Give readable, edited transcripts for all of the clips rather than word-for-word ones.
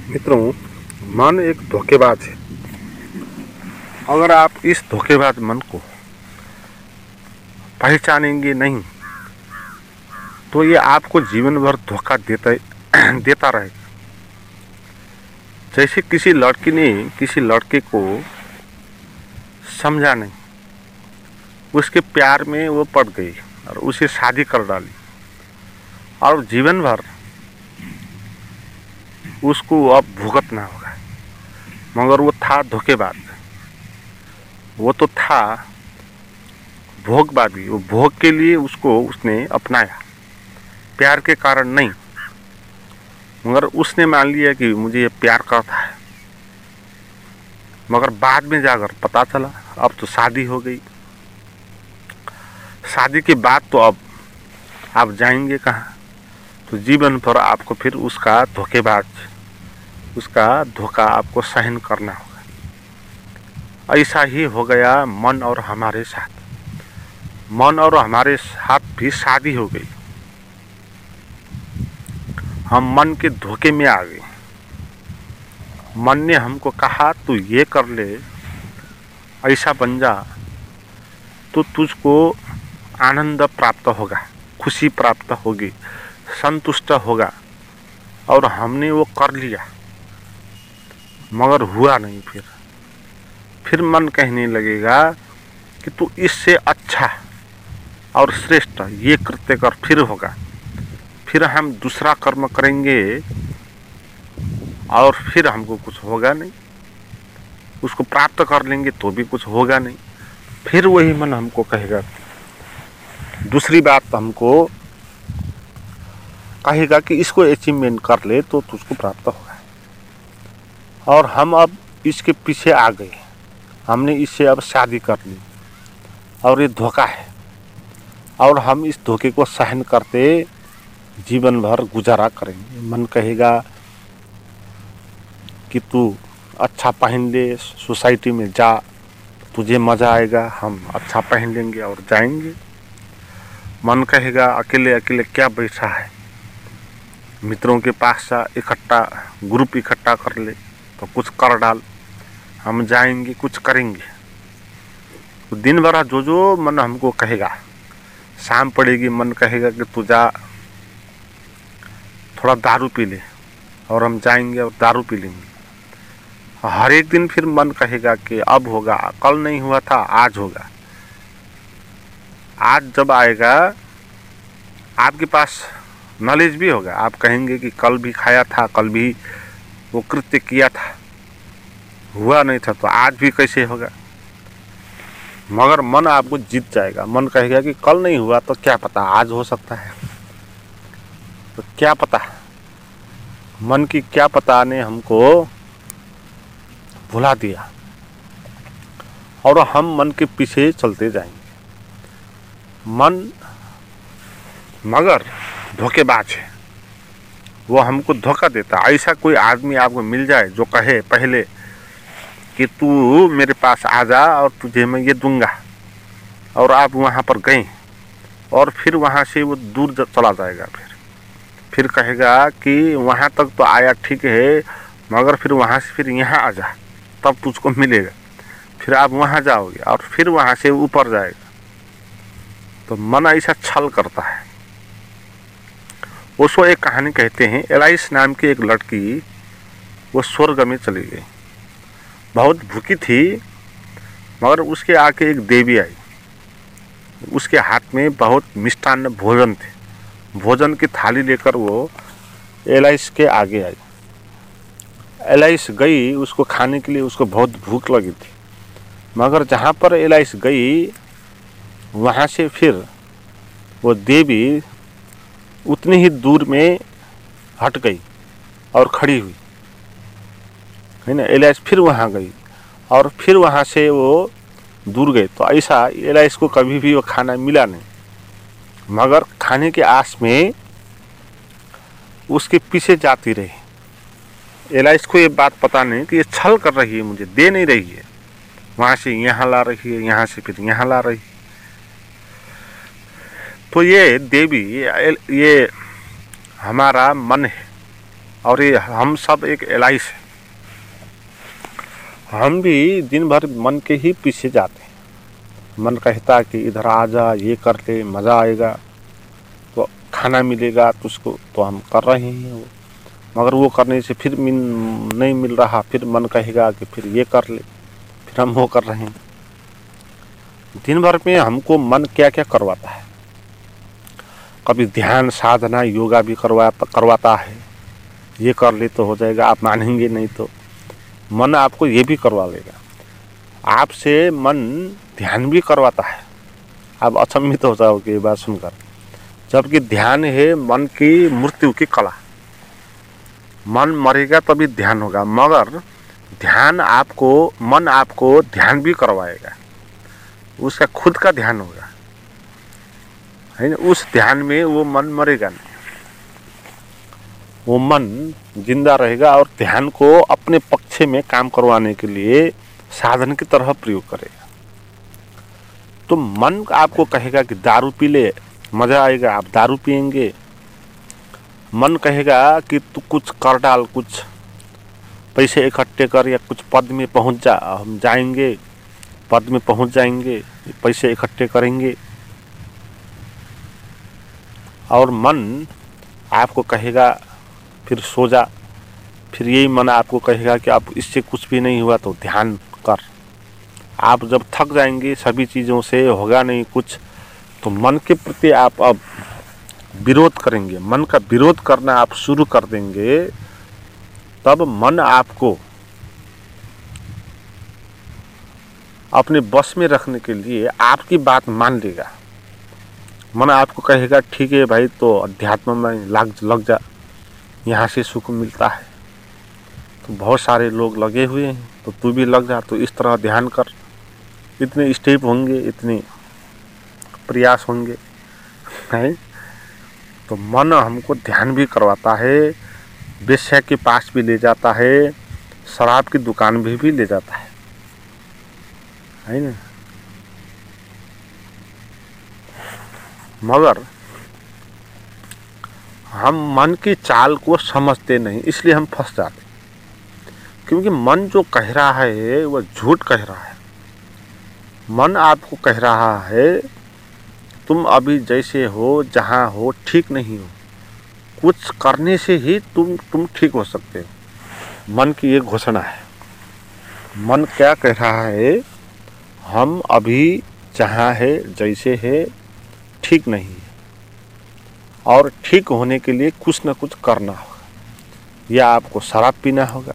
मित्रों, मन एक धोखेबाज है। अगर आप इस धोखेबाज मन को पहचानेंगे नहीं तो ये आपको जीवन भर धोखा देता रहेगा। जैसे किसी लड़की ने किसी लड़के को समझा नहीं, उसके प्यार में वो पड़ गई और उसे शादी कर डाली और जीवन भर उसको अब भुगतना होगा। मगर वो था धोखेबाज, वो तो था भोगबाजी। वो भोग के लिए उसने अपनाया, प्यार के कारण नहीं। मगर उसने मान लिया कि मुझे ये प्यार करता है, मगर बाद में जाकर पता चला अब तो शादी हो गई। शादी के बाद तो अब आप जाएंगे कहाँ? तो जीवन भर आपको फिर उसका धोखा आपको सहन करना होगा। ऐसा ही हो गया मन और हमारे साथ। मन और हमारे साथ भी शादी हो गई। हम मन के धोखे में आ गए। मन ने हमको कहा तू ये कर ले, ऐसा बन जा तो तुझको आनंद प्राप्त होगा, खुशी प्राप्त होगी, संतुष्ट होगा। और हमने वो कर लिया, मगर हुआ नहीं। फिर मन कहने लगेगा कि तू इससे अच्छा और श्रेष्ठ ये कृत्य कर, फिर होगा। फिर हम दूसरा कर्म करेंगे और फिर हमको कुछ होगा नहीं। उसको प्राप्त कर लेंगे तो भी कुछ होगा नहीं। फिर वही मन हमको कहेगा, दूसरी बात हमको कहेगा कि इसको अचीवमेंट कर ले तो तुझको प्राप्त होगा। और हम अब इसके पीछे आ गए, हमने इससे अब शादी कर ली और ये धोखा है। और हम इस धोखे को सहन करते जीवन भर गुजारा करेंगे। मन कहेगा कि तू अच्छा पहन ले, सोसाइटी में जा, तुझे मज़ा आएगा। हम अच्छा पहन लेंगे और जाएंगे। मन कहेगा अकेले अकेले क्या बैठा है, मित्रों के पास जा, ग्रुप इकट्ठा कर ले तो कुछ कर डाल, हम जाएंगे कुछ करेंगे। तो दिन भर जो मन हमको कहेगा, शाम पड़ेगी मन कहेगा कि तू जा थोड़ा दारू पी ले, और हम जाएंगे और दारू पी लेंगे। हर एक दिन फिर मन कहेगा कि अब होगा, कल नहीं हुआ था आज होगा। आज जब आएगा आपके पास नॉलेज भी होगा, आप कहेंगे कि कल भी खाया था, कल भी वो कृत्य किया था, हुआ नहीं था तो आज भी कैसे होगा। मगर मन आपको जीत जाएगा। मन कहेगा कि कल नहीं हुआ तो क्या पता आज हो सकता है। तो क्या पता, मन की क्या पता ने हमको भुला दिया और हम मन के पीछे चलते जाएंगे। मन मगर धोखेबाज है, वो हमको धोखा देता। ऐसा कोई आदमी आपको मिल जाए जो कहे पहले कि तू मेरे पास आ जा और तुझे मैं ये दूंगा, और आप वहाँ पर गए और फिर वहाँ से वो दूर चला जाएगा। फिर कहेगा कि वहाँ तक तो आया ठीक है, मगर फिर वहाँ से फिर यहाँ आ जा तब तुझको मिलेगा। फिर आप वहाँ जाओगे और फिर वहाँ से ऊपर जाएगा। तो मन ऐसा छल करता है। उसको एक कहानी कहते हैं, एलाइस नाम की एक लड़की वो स्वर्ग में चली गई। बहुत भूखी थी, मगर उसके आके एक देवी आई। उसके हाथ में बहुत मिष्टान्न भोजन थे। भोजन की थाली लेकर वो एलाइस के आगे आई। एलाइस गई उसको खाने के लिए, उसको बहुत भूख लगी थी। मगर जहाँ पर एलाइस गई वहाँ से फिर वो देवी उतनी ही दूर में हट गई और खड़ी हुई, है ना। एलाइस फिर वहाँ गई और फिर वहाँ से वो दूर गए। तो ऐसा एलाइस को कभी भी वो खाना मिला नहीं, मगर खाने के आस में उसके पीछे जाती रही। एलाइस को ये बात पता नहीं कि ये छल कर रही है, मुझे दे नहीं रही है। वहाँ से यहाँ ला रही है, यहाँ से फिर यहाँ ला रही है। तो ये देवी, ये हमारा मन है और ये हम सब एक एलाइस है। हम भी दिन भर मन के ही पीछे जाते हैं। मन कहता है कि इधर आ जा, ये कर ले, मज़ा आएगा, तो खाना मिलेगा तुझको, तो हम कर रहे हैं वो। मगर वो करने से फिर नहीं मिल रहा, फिर मन कहेगा कि फिर ये कर ले, फिर हम वो कर रहे हैं। दिन भर में हमको मन क्या क्या करवाता है। कभी ध्यान साधना योगा भी करवाता है, ये कर ले तो हो जाएगा, आप मानेंगे नहीं तो मन आपको ये भी करवा लेगा। आपसे मन ध्यान भी करवाता है, आप अचंभित हो जाओगे ये बात सुनकर। जबकि ध्यान है मन की मृत्यु की कला। मन मरेगा तभी ध्यान होगा, मगर मन आपको ध्यान भी करवाएगा। उसका खुद का ध्यान होगा, है ना। उस ध्यान में वो मन मरेगा नहीं, वो मन जिंदा रहेगा और ध्यान को अपने पक्ष में काम करवाने के लिए साधन की तरह प्रयोग करेगा। तो मन आपको कहेगा कि दारू पी ले, मज़ा आएगा, आप दारू पिएंगे। मन कहेगा कि तू कुछ कर डाल, कुछ पैसे इकट्ठे कर या कुछ पद में पहुंच जा, हम जाएंगे, पद में पहुंच जाएंगे, पैसे इकट्ठे करेंगे। और मन आपको कहेगा फिर सो जा। फिर यही मन आपको कहेगा कि अब इससे कुछ भी नहीं हुआ तो ध्यान कर। आप जब थक जाएंगे, सभी चीज़ों से होगा नहीं कुछ, तो मन के प्रति आप अब विरोध करेंगे, मन का विरोध करना आप शुरू कर देंगे। तब मन आपको अपने बस में रखने के लिए आपकी बात मान लेगा। मन आपको कहेगा ठीक है भाई, तो अध्यात्म में लग जा, यहाँ से सुख मिलता है। तो बहुत सारे लोग लगे हुए हैं, तो तू भी लग जा, तो इस तरह ध्यान कर, इतने स्टेप होंगे, इतने प्रयास होंगे, है। तो मन हमको ध्यान भी करवाता है, वेश्या के पास भी ले जाता है, शराब की दुकान भी ले जाता है ना। मगर हम मन की चाल को समझते नहीं, इसलिए हम फंस जाते। क्योंकि मन जो कह रहा है वह झूठ कह रहा है। मन आपको कह रहा है तुम अभी जैसे हो, जहाँ हो, ठीक नहीं हो, कुछ करने से ही तुम ठीक हो सकते हो। मन की ये घोषणा है। मन क्या कह रहा है, हम अभी जहाँ है, जैसे है, ठीक नहीं है, और ठीक होने के लिए कुछ न कुछ करना होगा। या आपको शराब पीना होगा,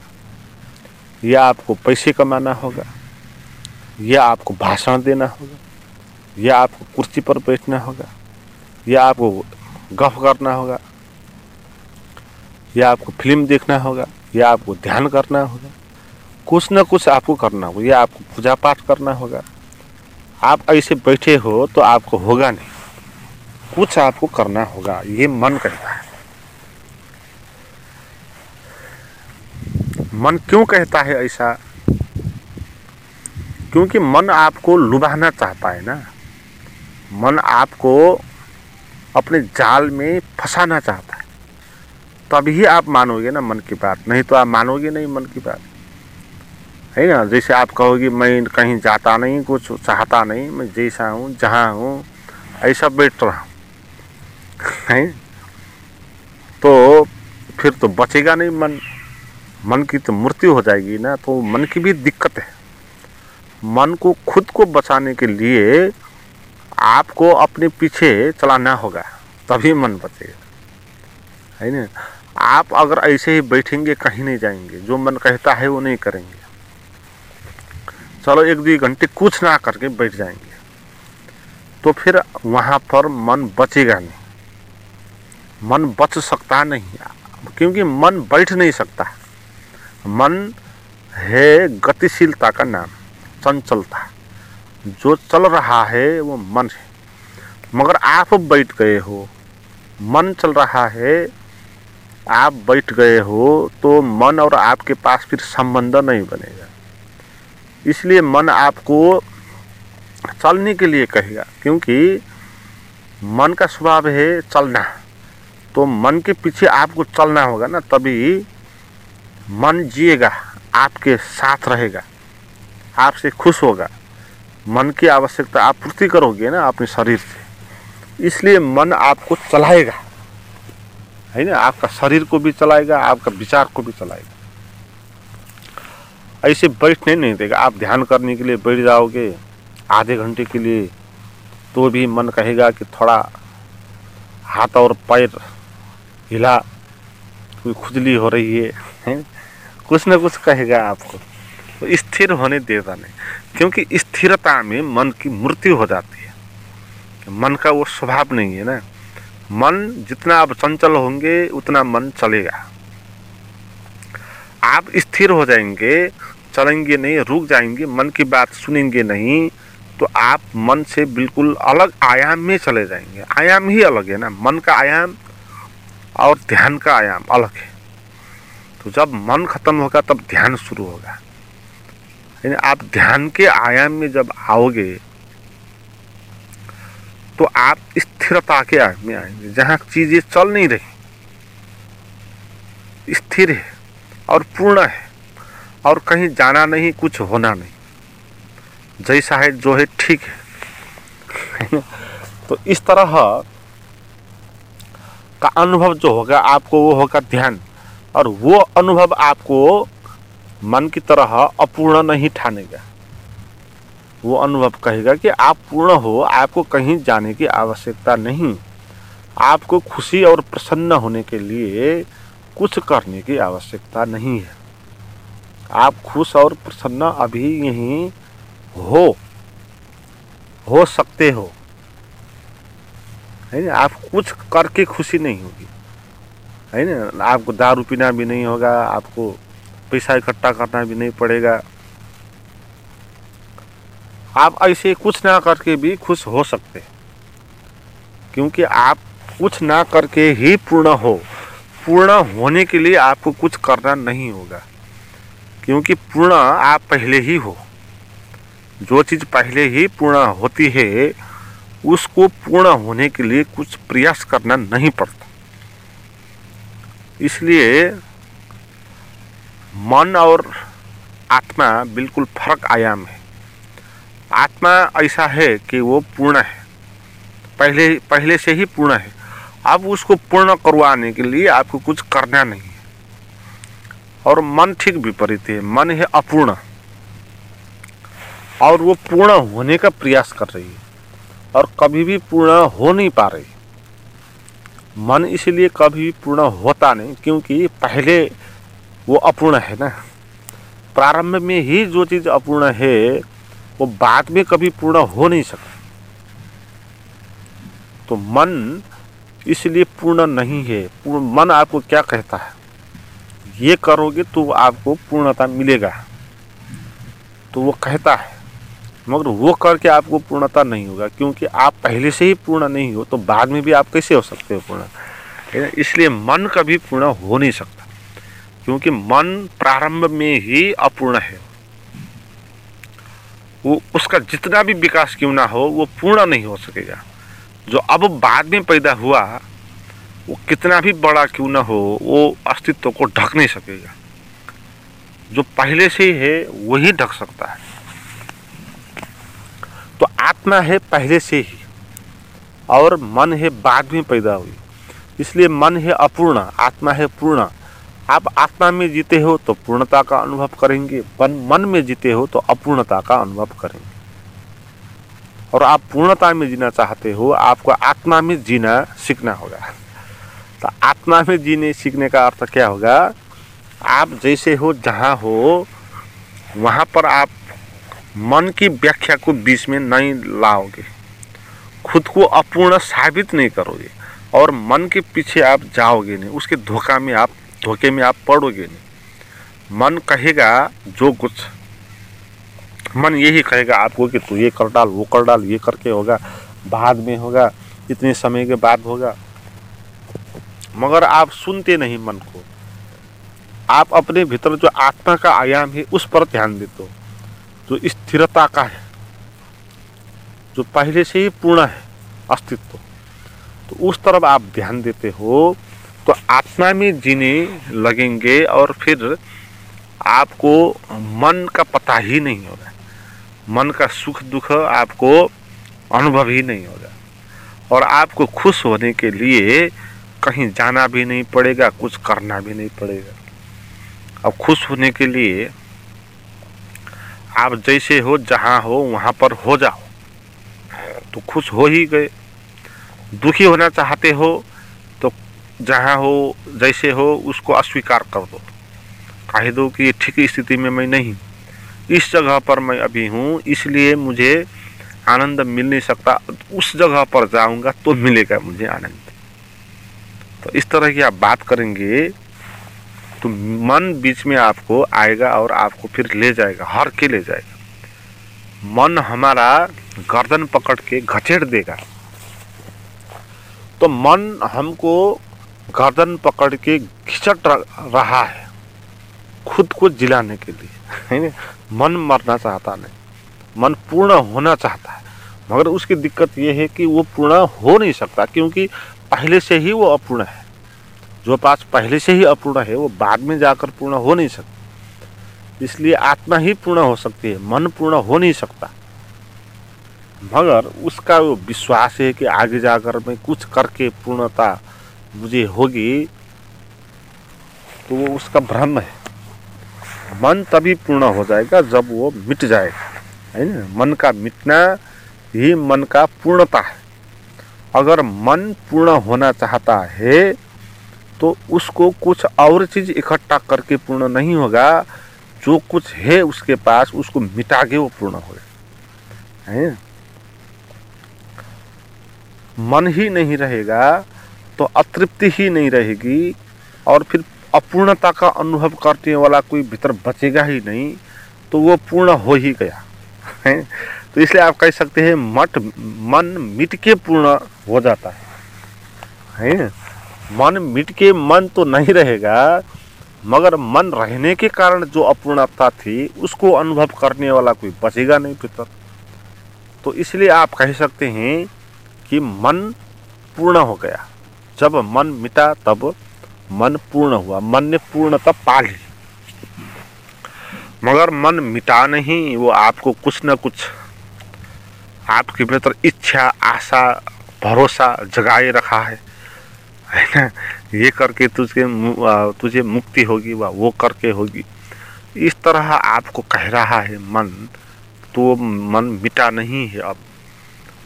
या आपको पैसे कमाना होगा, या आपको भाषण देना होगा, या आपको कुर्सी पर बैठना होगा, या आपको गप करना होगा, या आपको फिल्म देखना होगा, या आपको ध्यान करना होगा। कुछ न कुछ आपको करना होगा, या आपको पूजा पाठ करना होगा। आप ऐसे बैठे हो तो आपको होगा नहीं, कुछ आपको करना होगा, ये मन कहता है। मन क्यों कहता है ऐसा? क्योंकि मन आपको लुभाना चाहता है ना। मन आपको अपने जाल में फंसाना चाहता है, तभी आप मानोगे ना मन की बात, नहीं तो आप मानोगे नहीं मन की बात, है ना। जैसे आप कहोगे मैं कहीं जाता नहीं, कुछ चाहता नहीं, मैं जैसा हूँ, जहाँ हूँ, ऐसा बैठ रहा हूँ, है, तो फिर तो बचेगा नहीं मन। मन की तो मृत्यु हो जाएगी ना। तो मन की भी दिक्कत है। मन को खुद को बचाने के लिए आपको अपने पीछे चलाना होगा, तभी मन बचेगा, है ना। आप अगर ऐसे ही बैठेंगे कहीं नहीं जाएंगे, जो मन कहता है वो नहीं करेंगे। चलो 1-2 घंटे कुछ ना करके बैठ जाएंगे, तो फिर वहाँ पर मन बचेगा नहीं। मन बच सकता नहीं, क्योंकि मन बैठ नहीं सकता। मन है गतिशीलता का नाम, चंचलता। जो चल रहा है वो मन है, मगर आप बैठ गए हो, मन चल रहा है, आप बैठ गए हो, तो मन और आपके पास फिर संबंध नहीं बनेगा। इसलिए मन आपको चलने के लिए कहेगा, क्योंकि मन का स्वभाव है चलना। तो मन के पीछे आपको चलना होगा ना, तभी मन जिएगा, आपके साथ रहेगा, आपसे खुश होगा। मन की आवश्यकता आप पूर्ति करोगे ना अपने शरीर से, इसलिए मन आपको चलाएगा, है ना, आपका शरीर को भी चलाएगा, आपका विचार को भी चलाएगा। ऐसे बैठने नहीं देगा। आप ध्यान करने के लिए बैठ जाओगे आधे घंटे के लिए, तो भी मन कहेगा कि थोड़ा हाथ और पैर हिला, कोई खुजली हो रही है, कुछ न कुछ कहेगा आपको। तो स्थिर होने देता नहीं, क्योंकि स्थिरता में मन की मृत्यु हो जाती है। मन का वो स्वभाव नहीं है ना। मन जितना आप चंचल होंगे उतना मन चलेगा। आप स्थिर हो जाएंगे, चलेंगे नहीं, रुक जाएंगे, मन की बात सुनेंगे नहीं, तो आप मन से बिल्कुल अलग आयाम में चले जाएंगे। आयाम ही अलग है ना, मन का आयाम और ध्यान का आयाम अलग है। तो जब मन खत्म होगा तब ध्यान शुरू होगा। यानी आप ध्यान के आयाम में जब आओगे तो आप स्थिरता के आयाम में आएंगे, जहाँ चीजें चल नहीं रही, स्थिर है और पूर्ण है, और कहीं जाना नहीं, कुछ होना नहीं, जैसा है जो है ठीक है। तो इस तरह का अनुभव जो होगा आपको, वो होगा ध्यान। और वो अनुभव आपको मन की तरह अपूर्ण नहीं ठानेगा। वो अनुभव कहेगा कि आप पूर्ण हो, आपको कहीं जाने की आवश्यकता नहीं, आपको खुशी और प्रसन्न होने के लिए कुछ करने की आवश्यकता नहीं है। आप खुश और प्रसन्न अभी यहीं हो सकते हो, है ना। आप कुछ करके खुशी नहीं होगी, है ना। आपको दारू पीना भी नहीं होगा, आपको पैसा इकट्ठा करना भी नहीं पड़ेगा। आप ऐसे कुछ ना करके भी खुश हो सकते, क्योंकि आप कुछ ना करके ही पूर्ण हो। पूर्ण होने के लिए आपको कुछ करना नहीं होगा, क्योंकि पूर्ण आप पहले ही हो। जो चीज़ पहले ही पूर्ण होती है, उसको पूर्ण होने के लिए कुछ प्रयास करना नहीं पड़ता। इसलिए मन और आत्मा बिल्कुल फर्क आयाम है। आत्मा ऐसा है कि वो पूर्ण है, पहले से ही पूर्ण है। अब उसको पूर्ण करवाने के लिए आपको कुछ करना नहीं है। और मन ठीक विपरीत है, मन है अपूर्ण, और वो पूर्ण होने का प्रयास कर रही है और कभी भी पूर्ण हो नहीं पा रही। मन इसलिए कभी भी पूर्ण होता नहीं, क्योंकि पहले वो अपूर्ण है ना। प्रारंभ में ही जो चीज़ अपूर्ण है, वो बाद में कभी पूर्ण हो नहीं सकता। तो मन इसलिए पूर्ण नहीं है। मन आपको क्या कहता है, ये करोगे तो आपको पूर्णता मिलेगा, तो वो कहता है, मगर वो करके आपको पूर्णता नहीं होगा, क्योंकि आप पहले से ही पूर्ण नहीं हो, तो बाद में भी आप कैसे हो सकते हो पूर्ण। इसलिए मन कभी पूर्ण हो नहीं सकता, क्योंकि मन प्रारंभ में ही अपूर्ण है। वो उसका जितना भी विकास क्यों ना हो, वो पूर्ण नहीं हो सकेगा। जो अब बाद में पैदा हुआ, वो कितना भी बड़ा क्यों ना हो, वो अस्तित्व को ढक नहीं सकेगा। जो पहले से ही है वही ढक सकता है। तो आत्मा है पहले से ही, और मन है बाद में पैदा हुई। इसलिए मन है अपूर्ण, आत्मा है पूर्ण। आप आत्मा में जीते हो तो पूर्णता का अनुभव करेंगे, मन में जीते हो तो अपूर्णता का अनुभव करेंगे। और आप पूर्णता में जीना चाहते हो, आपको आत्मा में जीना सीखना होगा। तो आत्मा में जीने सीखने का अर्थ क्या होगा, आप जैसे हो, जहाँ हो, वहाँ पर आप मन की व्याख्या को बीच में नहीं लाओगे, खुद को अपूर्ण साबित नहीं करोगे, और मन के पीछे आप जाओगे नहीं, उसके धोखे में आप पड़ोगे नहीं। मन कहेगा जो कुछ, मन यही कहेगा आपको कि तू ये कर डाल, वो कर डाल, ये करके होगा, बाद में होगा, इतने समय के बाद होगा, मगर आप सुनते नहीं मन को। आप अपने भीतर जो आत्मा का आयाम है उस पर ध्यान देते हो, जो स्थिरता का है, जो पहले से ही पूर्ण है अस्तित्व। तो उस तरफ आप ध्यान देते हो तो आत्मा में जीने लगेंगे और फिर आपको मन का पता ही नहीं होगा, मन का सुख दुख आपको अनुभव ही नहीं होगा। और आपको खुश होने के लिए कहीं जाना भी नहीं पड़ेगा, कुछ करना भी नहीं पड़ेगा। अब खुश होने के लिए आप जैसे हो, जहाँ हो वहाँ पर हो जाओ तो खुश हो ही गए। दुखी होना चाहते हो तो जहाँ हो जैसे हो उसको अस्वीकार कर दो, कह दो कि ये ठीक स्थिति में मैं नहीं, इस जगह पर मैं अभी हूँ इसलिए मुझे आनंद मिल नहीं सकता, उस जगह पर जाऊंगा तो मिलेगा मुझे आनंद। तो इस तरह की आप बात करेंगे तो मन बीच में आपको आएगा और आपको फिर ले जाएगा, हर के ले जाएगा। मन हमारा गर्दन पकड़ के घचेड़ देगा। तो मन हमको गर्दन पकड़ के खिंचट रहा है खुद को जिलाने के लिए, है ना। मन मरना चाहता नहीं, मन पूर्ण होना चाहता है, मगर उसकी दिक्कत ये है कि वो पूर्ण हो नहीं सकता, क्योंकि पहले से ही वो अपूर्ण है। जो पास पहले से ही अपूर्ण है वो बाद में जाकर पूर्ण हो नहीं सकता। इसलिए आत्मा ही पूर्ण हो सकती है, मन पूर्ण हो नहीं सकता। मगर उसका वो विश्वास है कि आगे जाकर मैं कुछ करके पूर्णता मुझे होगी, तो वो उसका भ्रम है। मन तभी पूर्ण हो जाएगा जब वो मिट जाएगा, है ना। मन का मिटना ही मन का पूर्णता है। अगर मन पूर्ण होना चाहता है तो उसको कुछ और चीज इकट्ठा करके पूर्ण नहीं होगा, जो कुछ है उसके पास उसको मिटा के वो पूर्ण होगा, है। मन ही नहीं रहेगा तो अतृप्ति ही नहीं रहेगी, और फिर अपूर्णता का अनुभव करने वाला कोई भीतर बचेगा ही नहीं, तो वो पूर्ण हो ही गया, है। तो इसलिए आप कह सकते हैं मन मिट के पूर्ण हो जाता है। मन मिट के मन तो नहीं रहेगा, मगर मन रहने के कारण जो अपूर्णता थी उसको अनुभव करने वाला कोई बचेगा नहीं भीतर। तो इसलिए आप कह सकते हैं कि मन पूर्ण हो गया। जब मन मिटा तब मन पूर्ण हुआ, मन ने पूर्णता पा ली। मगर मन मिटा नहीं, वो आपको कुछ न कुछ आपके भीतर इच्छा, आशा, भरोसा जगाए रखा है ना। ये करके तुझे मुक्ति होगी, वह वो करके होगी, इस तरह आपको कह रहा है मन। तो मन मिटा नहीं है अब,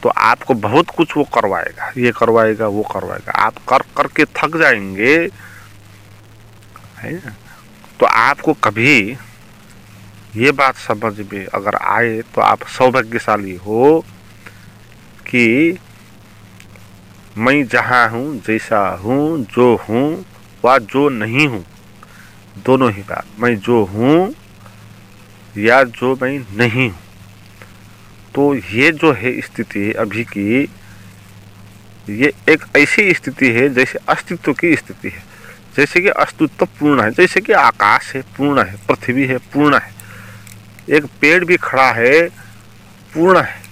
तो आपको बहुत कुछ वो करवाएगा, ये करवाएगा वो करवाएगा, आप कर करके थक जाएंगे, है ना। तो आपको कभी ये बात समझ में अगर आए तो आप सौभाग्यशाली हो कि मैं जहाँ हूँ, जैसा हूँ, जो हूँ व जो नहीं हूँ, दोनों ही बात, मैं जो हूँ या जो मैं नहीं हूँ। तो ये जो है स्थिति अभी की, ये एक ऐसी स्थिति है जैसे अस्तित्व की स्थिति है। जैसे कि अस्तित्व पूर्ण है, जैसे कि आकाश है पूर्ण है, पृथ्वी है पूर्ण है, एक पेड़ भी खड़ा है पूर्ण है,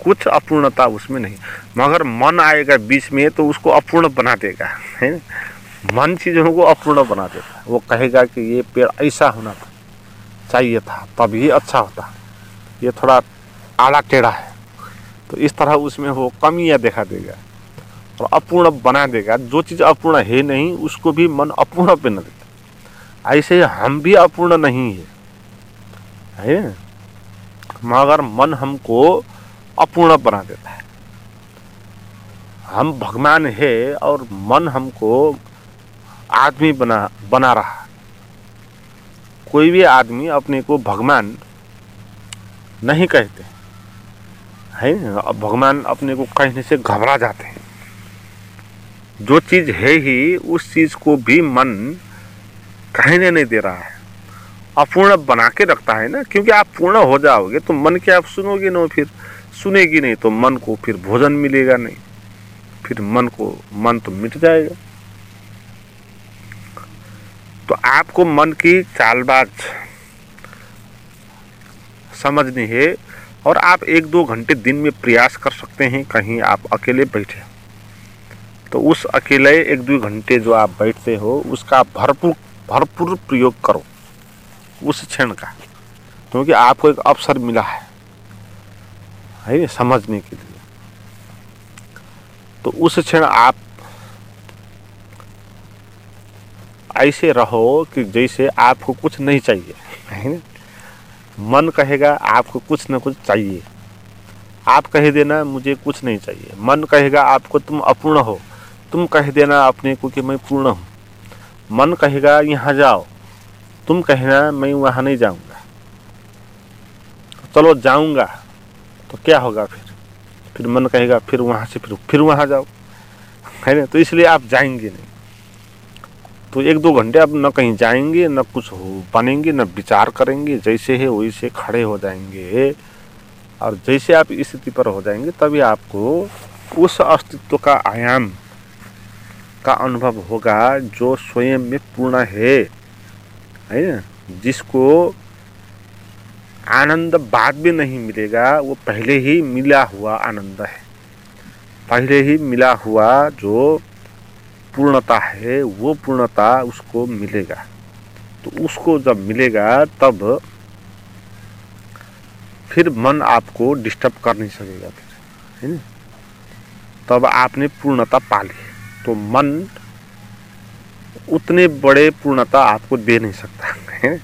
कुछ अपूर्णता उसमें नहीं। मगर मन आएगा बीच में तो उसको अपूर्ण बना देगा, है। मन चीज़ों को अपूर्ण बना देगा। वो कहेगा कि ये पेड़ ऐसा होना चाहिए था तभी अच्छा होता, ये थोड़ा आड़ा टेढ़ा है, तो इस तरह उसमें वो कमियां दिखा देगा और अपूर्ण बना देगा। जो चीज़ अपूर्ण है नहीं उसको भी मन अपूर्ण बना देता। ऐसे हम भी अपूर्ण नहीं है, मगर मन हमको अपूर्ण बना देता है। हम भगवान है और मन हमको आदमी बना रहा। कोई भी आदमी अपने को भगवान नहीं कहते है, भगवान अपने को कहने से घबरा जाते हैं। जो चीज़ है ही उस चीज़ को भी मन कहने नहीं दे रहा है, अपूर्ण बना के रखता है ना। क्योंकि आप पूर्ण हो जाओगे तो मन के आप सुनोगे ना, फिर सुनेगी नहीं तो मन को फिर भोजन मिलेगा नहीं, फिर मन तो मिट जाएगा। तो आपको मन की चालबाज समझनी है, और आप 1-2 घंटे दिन में प्रयास कर सकते हैं। कहीं आप अकेले बैठे तो उस अकेले 1-2 घंटे जो आप बैठते हो उसका भरपूर प्रयोग करो उस क्षण का, क्योंकि आपको एक अवसर मिला है समझने के लिए। तो उस क्षण आप ऐसे रहो कि जैसे आपको कुछ नहीं चाहिए, है ना। मन कहेगा आपको कुछ न कुछ चाहिए, आप कह देना मुझे कुछ नहीं चाहिए। मन कहेगा आपको तुम अपूर्ण हो, तुम कह देना अपने को कि मैं पूर्ण हूँ। मन कहेगा यहाँ जाओ, तुम कहना मैं वहाँ नहीं जाऊँगा। चलो जाऊँगा तो क्या होगा फिर मन कहेगा फिर वहाँ से फिर वहाँ जाओ, है ना। तो इसलिए आप जाएंगे नहीं। तो 1-2 घंटे आप न कहीं जाएंगे, न कुछ हो बनेंगे, न विचार करेंगे, जैसे है वैसे खड़े हो जाएंगे। और जैसे आप इस स्थिति पर हो जाएंगे तभी आपको उस अस्तित्व का आयाम का अनुभव होगा जो स्वयं में पूर्ण है ना। जिसको आनंद बाद में नहीं मिलेगा, वो पहले ही मिला हुआ आनंद है। पहले ही मिला हुआ जो पूर्णता है वो पूर्णता उसको मिलेगा। तो उसको जब मिलेगा तब फिर मन आपको डिस्टर्ब कर नहीं सकेगा, फिर है ना। तब आपने पूर्णता पा ली। तो मन उतने बड़े पूर्णता आपको दे नहीं सकता है।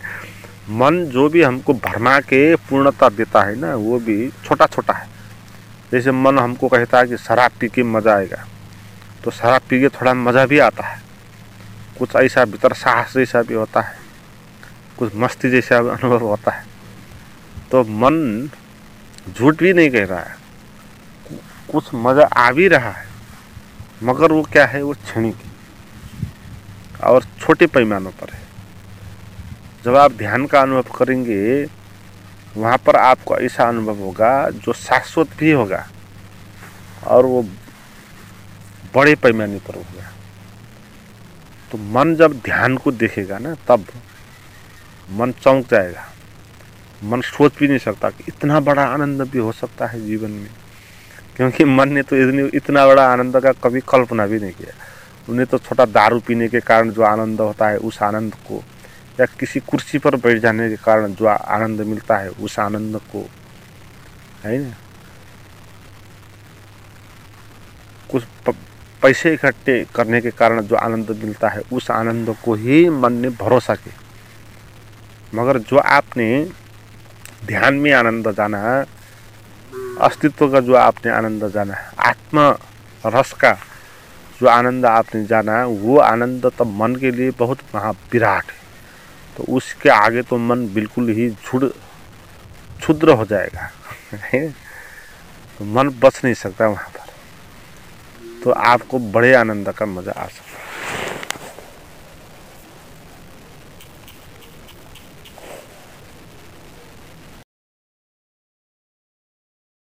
मन जो भी हमको भरमा के पूर्णता देता है ना, वो भी छोटा छोटा है। जैसे मन हमको कहता है कि शराब पी के मज़ा आएगा, तो शराब पी के थोड़ा मज़ा भी आता है, कुछ ऐसा भीतर साहस जैसा भी होता है, कुछ मस्ती जैसा अनुभव होता है। तो मन झूठ भी नहीं कह रहा है, कुछ मज़ा आ भी रहा है, मगर वो क्या है, वो क्षणिक और छोटे पैमानों पर है। जब आप ध्यान का अनुभव करेंगे वहाँ पर आपको ऐसा अनुभव होगा जो शाश्वत भी होगा और वो बड़े पैमाने पर होगा। तो मन जब ध्यान को देखेगा ना, तब मन चौंक जाएगा। मन सोच भी नहीं सकता कि इतना बड़ा आनंद भी हो सकता है जीवन में, क्योंकि मन ने तो इतना बड़ा आनंद का कभी कल्पना भी नहीं किया। उन्हें तो छोटा दारू पीने के कारण जो आनंद होता है उस आनंद को, या किसी कुर्सी पर बैठ जाने के कारण जो आनंद मिलता है उस आनंद को, है ना, कुछ पैसे इकट्ठे करने के कारण जो आनंद मिलता है उस आनंद को ही मन ने भरोसा किया। मगर जो आपने ध्यान में आनंद जाना, अस्तित्व का जो आपने आनंद जाना, आत्मा रस का जो आनंद आपने जाना, वो आनंद तब मन के लिए बहुत महाविराट है। तो उसके आगे तो मन बिल्कुल ही क्षुद्र हो जाएगा तो मन बच नहीं सकता वहाँ पर। तो आपको बड़े आनंद का मज़ा आ सकता है।